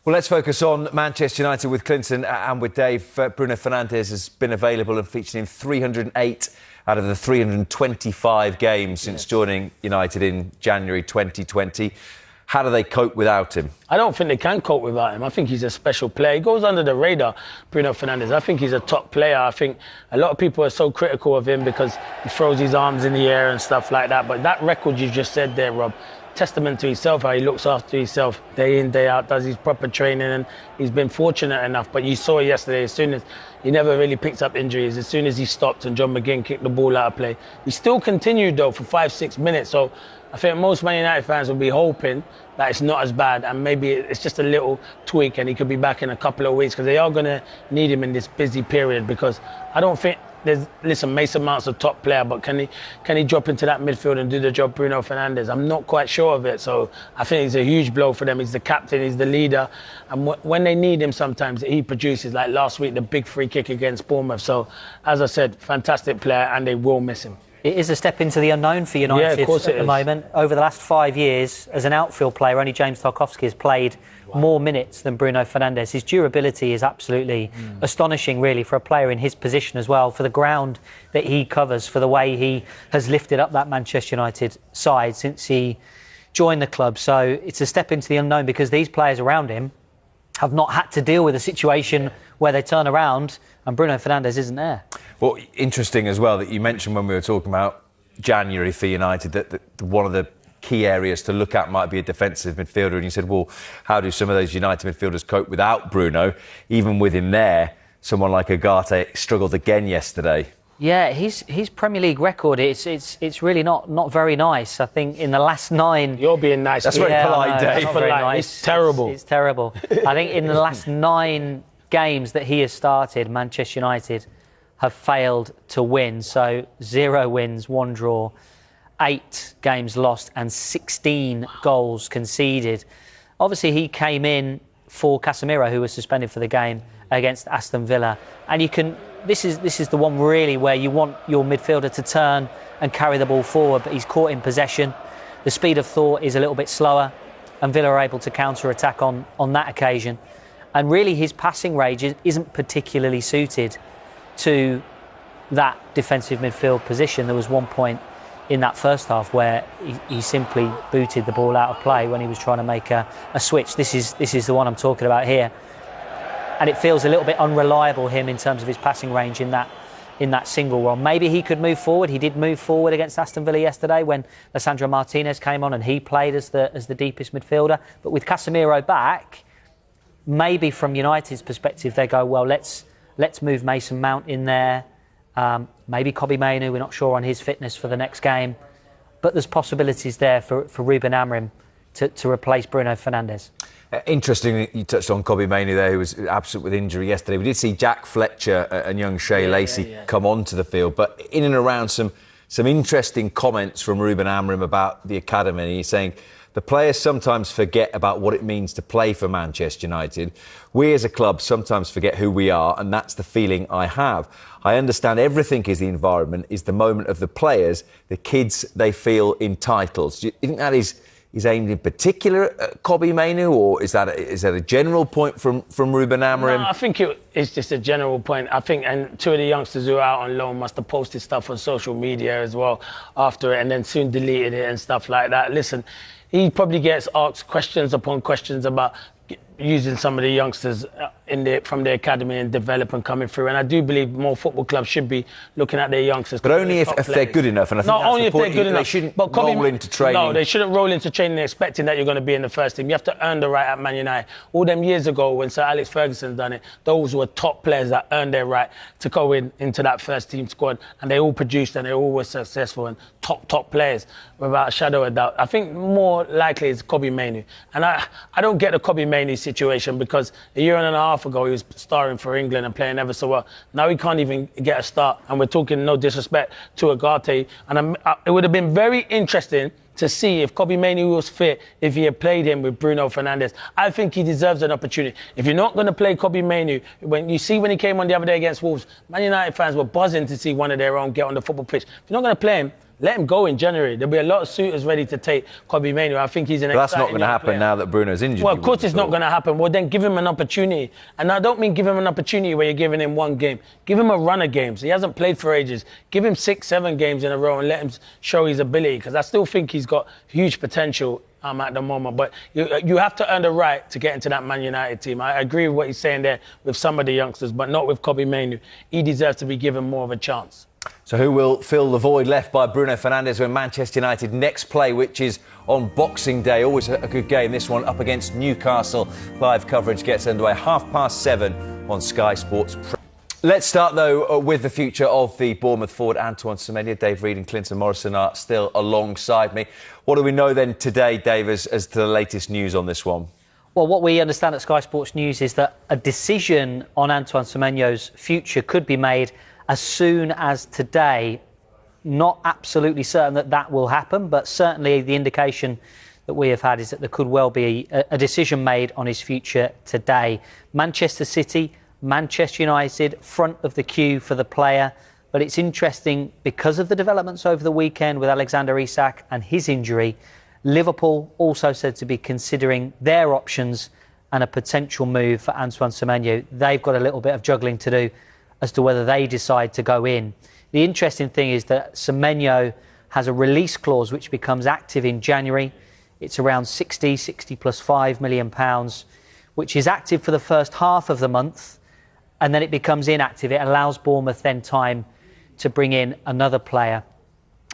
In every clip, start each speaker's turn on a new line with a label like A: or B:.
A: Well, let's focus on Manchester United with Clinton and with Dave. Bruno Fernandes has been available and featured in 308 out of the 325 games since joining United in January 2020. How do they cope without him?
B: I don't think they can cope without him. I think he's a special player. He goes under the radar, Bruno Fernandes. I think he's a top player. I think a lot of people are so critical of him because he throws his arms in the air and stuff like that. But that record you just said there, Rob, testament to himself, how he looks after himself day in, day out, does his proper training, and he's been fortunate enough. But you saw yesterday, as soon as he never really picked up injuries, as soon as he stopped and John McGinn kicked the ball out of play, he still continued though for 5-6 minutes. So I think most Man United fans will be hoping that it's not as bad and maybe it's just a little tweak and he could be back in a couple of weeks, because they are going to need him in this busy period. Because I don't think Mason Mount's a top player, but can he drop into that midfield and do the job Bruno Fernandes? I'm not quite sure of it. So I think it's a huge blow for them. He's the captain, he's the leader, and when they need him sometimes he produces, like last week, the big free kick against Bournemouth. So as I said, fantastic player, and they will miss him.
C: It is a step into the unknown for United at the moment. Over the last 5 years, as an outfield player, only James Tarkowski has played more minutes than Bruno Fernandes. His durability is absolutely astonishing, really, for a player in his position as well, for the ground that he covers, for the way he has lifted up that Manchester United side since he joined the club. So it's a step into the unknown, because these players around him have not had to deal with a situation where they turn around and Bruno Fernandes isn't there.
A: Well, interesting as well that you mentioned when we were talking about January for United that one of the key areas to look at might be a defensive midfielder, and you said, well, how do some of those United midfielders cope without Bruno? Even with him there, someone like Ugarte struggled again yesterday.
C: Yeah, his Premier League record, it's really not very nice. I think in the last 9...
B: You're being nice.
A: That's very polite, Dave.
C: Not very nice.
B: It's terrible.
C: It's terrible. I think in the last 9 games that he has started, Manchester United have failed to win. So 0 wins, 1 draw, 8 games lost and 16 goals conceded. Obviously, he came in for Casemiro, who was suspended for the game against Aston Villa. And you can... This is the one really where you want your midfielder to turn and carry the ball forward, but he's caught in possession. The speed of thought is a little bit slower, and Villa are able to counter-attack on that occasion. And really, his passing range isn't particularly suited to that defensive midfield position. There was one point in that first half where he simply booted the ball out of play when he was trying to make a switch. This is the one I'm talking about here. And it feels a little bit unreliable, him, in terms of his passing range in that single run. Maybe he could move forward. He did move forward against Aston Villa yesterday when Lisandro Martinez came on and he played as the deepest midfielder. But with Casemiro back, maybe from United's perspective, they go, well, let's move Mason Mount in there. Maybe Kobbie Mainoo, we're not sure on his fitness for the next game. But there's possibilities there for Ruben Amorim to replace Bruno Fernandes.
A: Interesting, you touched on Kobbie Mainoo there, who was absent with injury yesterday. We did see Jack Fletcher and young Shea Lacey come onto the field, but in and around some interesting comments from Ruben Amorim about the academy. He's saying the players sometimes forget about what it means to play for Manchester United. We as a club sometimes forget who we are, and that's the feeling I have. I understand everything is the environment, is the moment of the players, the kids, they feel entitled. Do you think that is aimed in particular at Kobbie Mainoo, or is that a general point from Ruben Amorim?
B: No, I think it's just a general point. I think, and 2 of the youngsters who are out on loan must have posted stuff on social media as well after it, and then soon deleted it and stuff like that. Listen, he probably gets asked questions upon questions about using some of the youngsters from the academy and develop and coming through. And I do believe more football clubs should be looking at their youngsters.
A: But only if they're good enough. And I think
B: not
A: that's
B: only
A: the
B: if
A: point.
B: they're good enough.
A: They shouldn't roll into training.
B: No, they shouldn't roll into training expecting that you're going to be in the first team. You have to earn the right at Man United. All them years ago when Sir Alex Ferguson done it, those were top players that earned their right to go into that first team squad. And they all produced and they all were successful and top players without a shadow of doubt. I think more likely it's Kobbie Mainoo. And I don't get the Kobbie Mainoo situation, because a year and a half ago he was starring for England and playing ever so well. Now he can't even get a start, and we're talking no disrespect to Ugarte. And it would have been very interesting to see if Kobbie Mainoo was fit, if he had played him with Bruno Fernandes. I think he deserves an opportunity. If you're not going to play Kobbie Mainoo, when he came on the other day against Wolves, Man United fans were buzzing to see one of their own get on the football pitch. If you're not going to play him, Let him go in January. There'll be a lot of suitors ready to take Kobbie Mainoo. I think he's an
A: But that's not
B: exciting
A: going to
B: young
A: happen
B: player.
A: now that Bruno's injured.
B: Well, of course it's not going to happen. Well, then give him an opportunity. And I don't mean give him an opportunity where you're giving him one game. Give him a run of games. He hasn't played for ages. Give him 6, 7 games in a row and let him show his ability, because I still think he's got huge potential at the moment. But you have to earn the right to get into that Man United team. I agree with what he's saying there with some of the youngsters, but not with Kobbie Mainoo. He deserves to be given more of a chance.
A: So who will fill the void left by Bruno Fernandes when Manchester United next play, which is on Boxing Day? Always a good game, this one, up against Newcastle. Live coverage gets underway 7:30 on Sky Sports. Let's start, though, with the future of the Bournemouth forward, Antoine Semenyo. Dave Reed and Clinton Morrison are still alongside me. What do we know then today, Dave, as to the latest news on this one?
C: Well, what we understand at Sky Sports News is that a decision on Antoine Semenyo's future could be made as soon as today. Not absolutely certain that will happen, but certainly the indication that we have had is that there could well be a decision made on his future today. Manchester City, Manchester United, front of the queue for the player. But it's interesting because of the developments over the weekend with Alexander Isak and his injury. Liverpool also said to be considering their options and a potential move for Antoine Semenyo. They've got a little bit of juggling to do as to whether they decide to go in. The interesting thing is that Semenyo has a release clause which becomes active in January. It's around 60 plus £5 million, which is active for the first half of the month, and then it becomes inactive. It allows Bournemouth then time to bring in another player.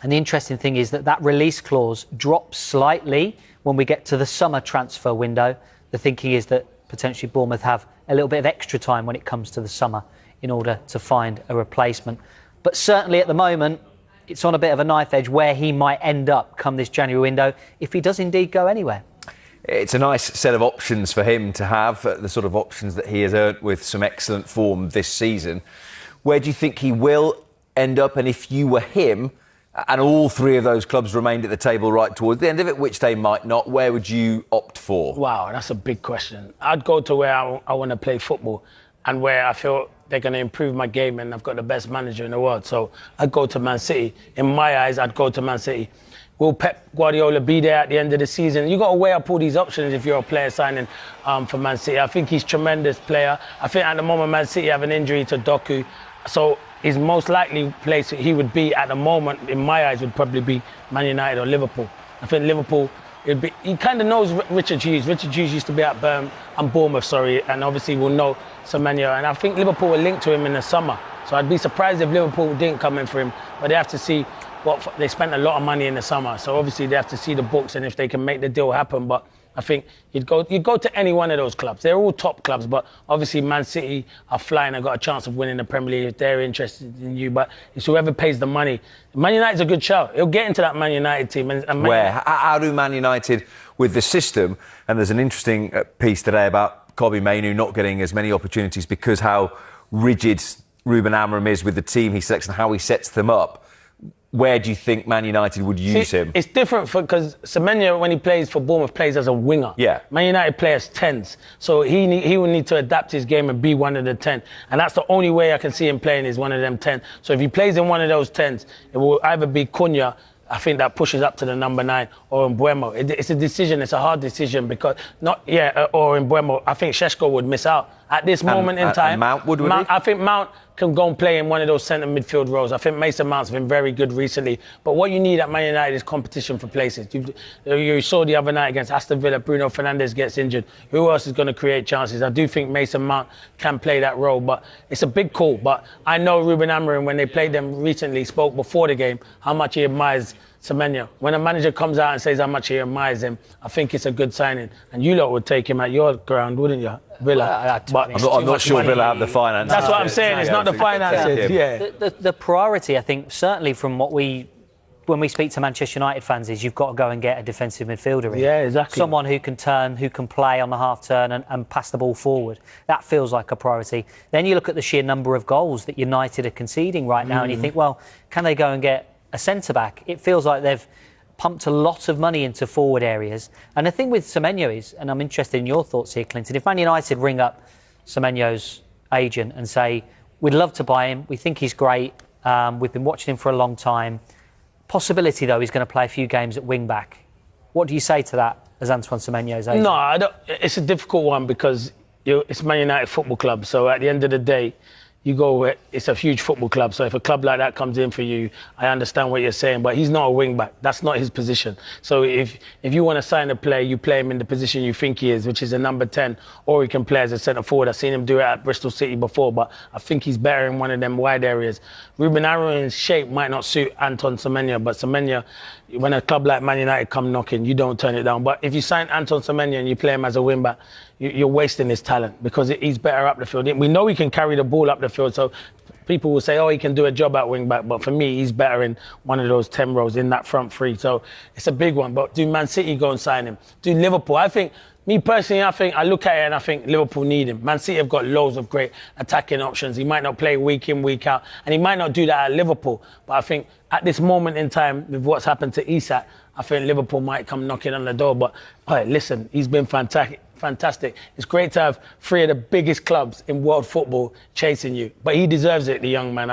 C: And the interesting thing is that release clause drops slightly when we get to the summer transfer window. The thinking is that potentially Bournemouth have a little bit of extra time when it comes to the summer in order to find a replacement. But certainly at the moment, it's on a bit of a knife edge where he might end up come this January window if he does indeed go anywhere.
A: It's a nice set of options for him to have, the sort of options that he has earned with some excellent form this season. Where do you think he will end up? And if you were him, and all three of those clubs remained at the table right towards the end of it, which they might not, where would you opt for?
B: Wow, that's a big question. I'd go to where I want to play football and where I feel they're going to improve my game and I've got the best manager in the world. So I'd go to Man City. In my eyes, I'd go to Man City. Will Pep Guardiola be there at the end of the season? You've got to weigh up all these options if you're a player signing for Man City. I think he's a tremendous player. I think at the moment Man City have an injury to Doku. So his most likely place he would be at the moment, in my eyes, would probably be Man United or Liverpool. I think Liverpool, he kind of knows Richard Hughes. Richard Hughes used to be at Bournemouth, and obviously will know Semenyo. And I think Liverpool will link to him in the summer. So I'd be surprised if Liverpool didn't come in for him. But they have to see they spent a lot of money in the summer. So obviously they have to see the books and if they can make the deal happen. But I think you'd go to any one of those clubs. They're all top clubs, but obviously Man City are flying and got a chance of winning the Premier League if they're interested in you. But it's whoever pays the money. Man United's a good shout. He'll get into that Man United team.
A: How do Man United, with the system, and there's an interesting piece today about Kobbie Mainoo not getting as many opportunities because how rigid Ruben Amorim is with the team he selects and how he sets them up. Where do you think Man United would use him?
B: It's different because Semenyo, when he plays for Bournemouth, plays as a winger.
A: Yeah.
B: Man United play as 10s. So he will need to adapt his game and be one of the 10. And that's the only way I can see him playing is one of them 10. So if he plays in one of those 10s, it will either be Cunha, I think that pushes up to the number 9, or Mbeumo. It's a decision. It's a hard decision because or Mbeumo. I think Šeško would miss out at this moment in time.
A: And Mount would he?
B: I think Mount can go and play in one of those centre midfield roles. I think Mason Mount's been very good recently. But what you need at Man United is competition for places. You saw the other night against Aston Villa, Bruno Fernandes gets injured. Who else is going to create chances? I do think Mason Mount can play that role, but it's a big call. But I know Ruben Amorim, when they played them recently, spoke before the game how much he admires Semenyo. When a manager comes out and says how much he admires him, I think it's a good signing. And you lot would take him at your ground, wouldn't you? Villa.
C: But
A: I'm not sure Villa have the finances.
B: That's what I'm saying. It's not the finances. Yeah.
C: The priority, I think, certainly from when we speak to Manchester United fans, is you've got to go and get a defensive midfielder in.
B: Yeah, exactly.
C: Someone who can turn, who can play on the half turn and pass the ball forward. That feels like a priority. Then you look at the sheer number of goals that United are conceding right now, and you think, well, can they go and get a centre-back? It feels like they've pumped a lot of money into forward areas. And the thing with Semenyo is, and I'm interested in your thoughts here, Clinton, if Man United ring up Semenyo's agent and say, we'd love to buy him, we think he's great, we've been watching him for a long time, Possibility, though, he's going to play a few games at wing-back. What do you say to that as Antoine Semenyo's agent?
B: No, I don't. It's a difficult one because it's Man United Football Club. So at the end of the day, you go where it's a huge football club. So if a club like that comes in for you, I understand what you're saying, but he's not a wing back. That's not his position. So if you want to sign a player, you play him in the position you think he is, which is a number 10, or he can play as a centre forward. I've seen him do it at Bristol City before, but I think he's better in one of them wide areas. Ruben Amorim's shape might not suit Antoine Semenyo, but Semenyo, when a club like Man United come knocking, you don't turn it down. But if you sign Antoine Semenyo and you play him as a wing back, you're wasting his talent because he's better up the field. We know he can carry the ball up the field, so people will say, oh, he can do a job at wing back, but for me, he's better in one of those 10 rows in that front three. So it's a big one. But do Man City go and sign him? Do Liverpool? Me personally, I look at it and I think Liverpool need him. Man City have got loads of great attacking options. He might not play week in, week out, and he might not do that at Liverpool. But I think at this moment in time, with what's happened to Isak, I think Liverpool might come knocking on the door. But listen, he's been fantastic. It's great to have three of the biggest clubs in world football chasing you. But he deserves it, the young man.